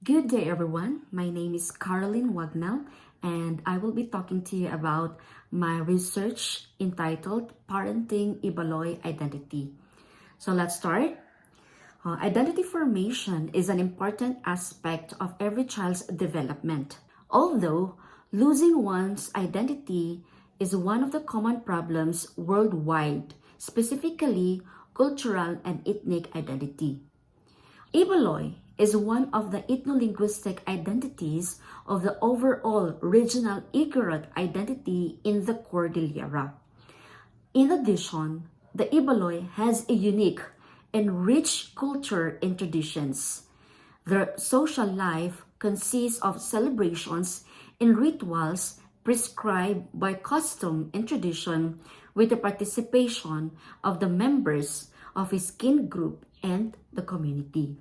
Good day, everyone. My name is Caroline Wagnall, and I will be talking to you about my research entitled Parenting Ibaloy Identity. So let's start. Identity formation is an important aspect of every child's development. Although losing one's identity is one of the common problems worldwide, specifically cultural and ethnic identity. Ibaloy is one of the ethno-linguistic identities of the overall regional Igorot identity in the Cordillera. In addition, the Ibaloy has a unique and rich culture and traditions. Their social life consists of celebrations and rituals prescribed by custom and tradition with the participation of the members of his kin group and the community.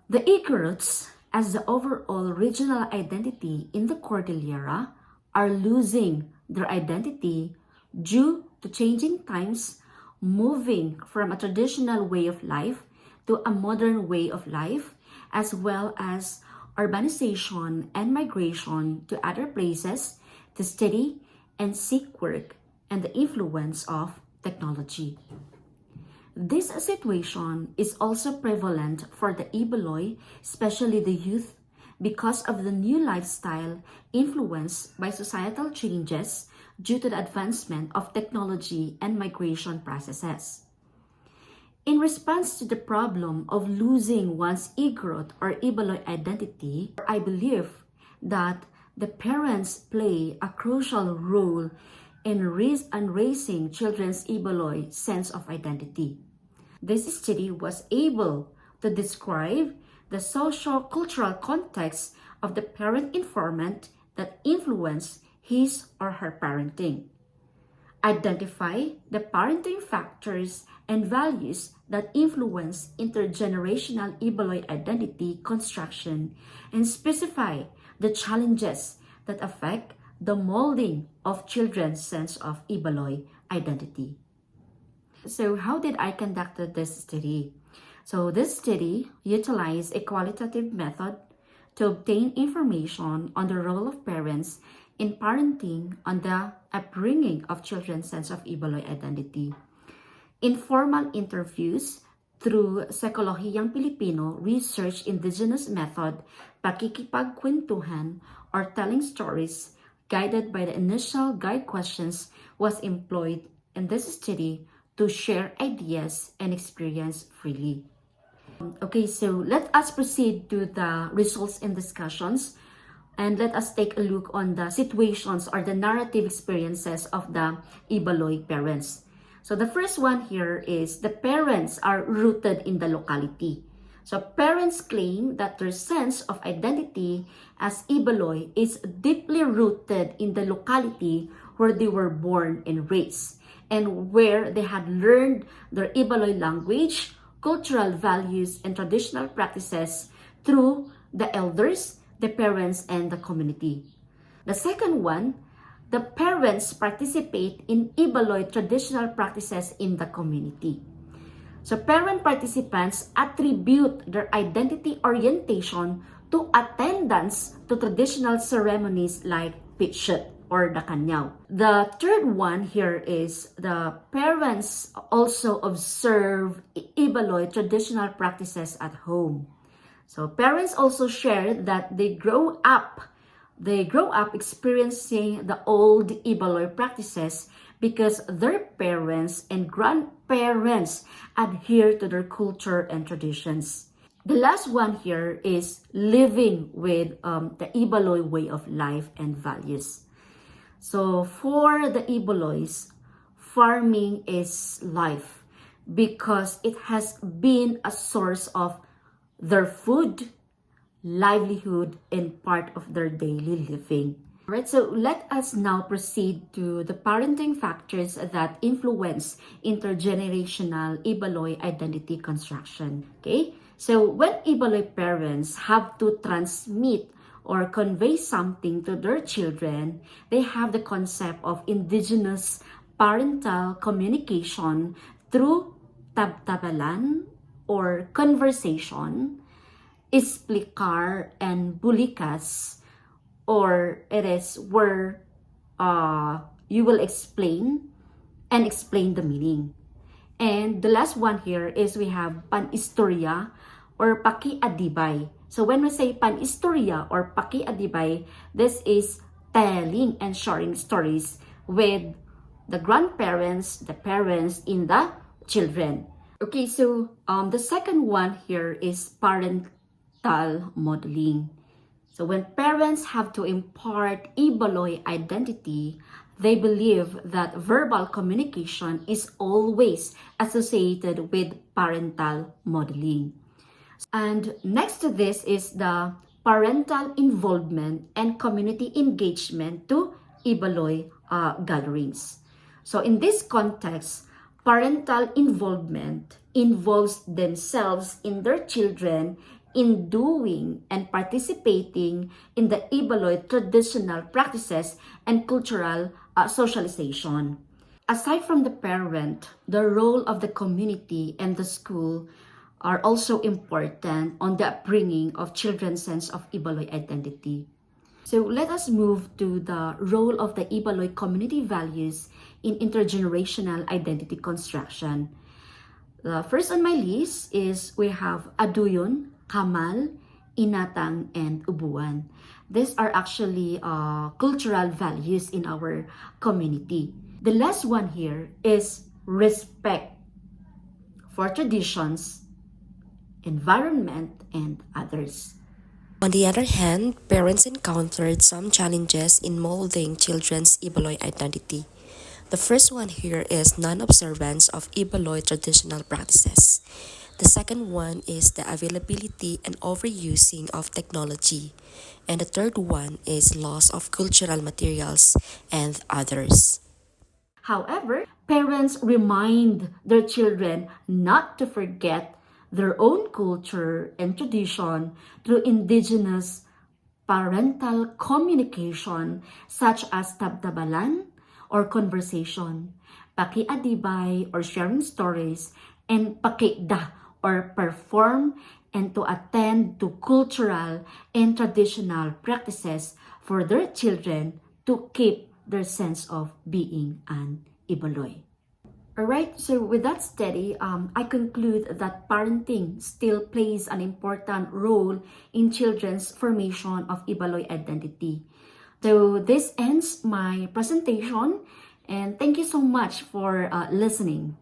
The Igorots, as the overall regional identity in the Cordillera, are losing their identity due to changing times, moving from a traditional way of life to a modern way of life, as well as urbanization and migration to other places to study and seek work, and the influence of technology. This situation is also prevalent for the Ibaloy, especially the youth, because of the new lifestyle influenced by societal changes due to the advancement of technology and migration processes. In response to the problem of losing one's Igorot or Ibaloy identity, I believe that the parents play a crucial role in raising children's Ibaloy sense of identity. This study was able to describe the socio-cultural context of the parent informant that influenced his or her parenting. Identify the parenting factors and values that influence intergenerational Ibaloy identity construction and specify the challenges that affect the molding of children's sense of Ibaloy identity. So how did I conduct this study? So this study utilized a qualitative method to obtain information on the role of parents in parenting on the upbringing of children's sense of Ibaloy identity. Informal interviews through Psikolohiyang Pilipino research indigenous method, pakikipagkwentuhan, or telling stories guided by the initial guide questions was employed in this study to share ideas and experience freely. Okay, so let us proceed to the results and discussions, and let us take a look on the situations or the narrative experiences of the Ibaloy parents. So the first one here is the parents are rooted in the locality. So parents claim that their sense of identity as Ibaloy is deeply rooted in the locality where they were born and raised, and where they had learned their Ibaloy language, cultural values, and traditional practices through the elders, the parents, and the community. The second one, the parents participate in Ibaloy traditional practices in the community. So parent participants attribute their identity orientation to attendance to traditional ceremonies like pitchut or the kanyaw. The third one here is the parents also observe Ibaloy traditional practices at home. So parents also share that they grow up experiencing the old Ibaloy practices because their parents and grandparents adhere to their culture and traditions. The last one here is living with the Ibaloy way of life and values. So for the Ibaloys, farming is life because it has been a source of their food, livelihood, and part of their daily living. Alright, so let us now proceed to the parenting factors that influence intergenerational Ibaloy identity construction. Okay, so when Ibaloy parents have to transmit or convey something to their children, they have the concept of indigenous parental communication through tabtabalan or conversation, explicar and bulikas, or it is where you will explain and explain the meaning. And the last one here is we have panistorya or pakiadibay. So when we say panistorya or pakiadibay, this is telling and sharing stories with the grandparents, the parents, in the children. Okay, so the second one here is parental modeling. So when parents have to impart Ibaloy identity, they believe that verbal communication is always associated with parental modeling. And next to this is the parental involvement and community engagement to Ibaloy gatherings. So in this context, parental involvement involves themselves in their children in doing and participating in the Ibaloy traditional practices and cultural socialization. Aside from the parent, the role of the community and the school are also important on the upbringing of children's sense of Ibaloy identity. So let us move to the role of the Ibaloy community values in intergenerational identity construction. The first on my list is we have Aduyon, Kamal, Inatang, and Ubuan. These are actually cultural values in our community. The last one here is respect for traditions, environment, and others. On the other hand, parents encountered some challenges in molding children's Ibaloy identity. The first one here is non-observance of Ibaloy traditional practices. The second one is the availability and overusing of technology. And the third one is loss of cultural materials and others. However, parents remind their children not to forget their own culture and tradition through indigenous parental communication such as tabtabalan or conversation, pakiadibay or sharing stories, and pakida or perform and to attend to cultural and traditional practices for their children to keep their sense of being an Ibaloy. Alright, so with that study, I conclude that parenting still plays an important role in children's formation of Ibaloy identity. So this ends my presentation, and thank you so much for listening.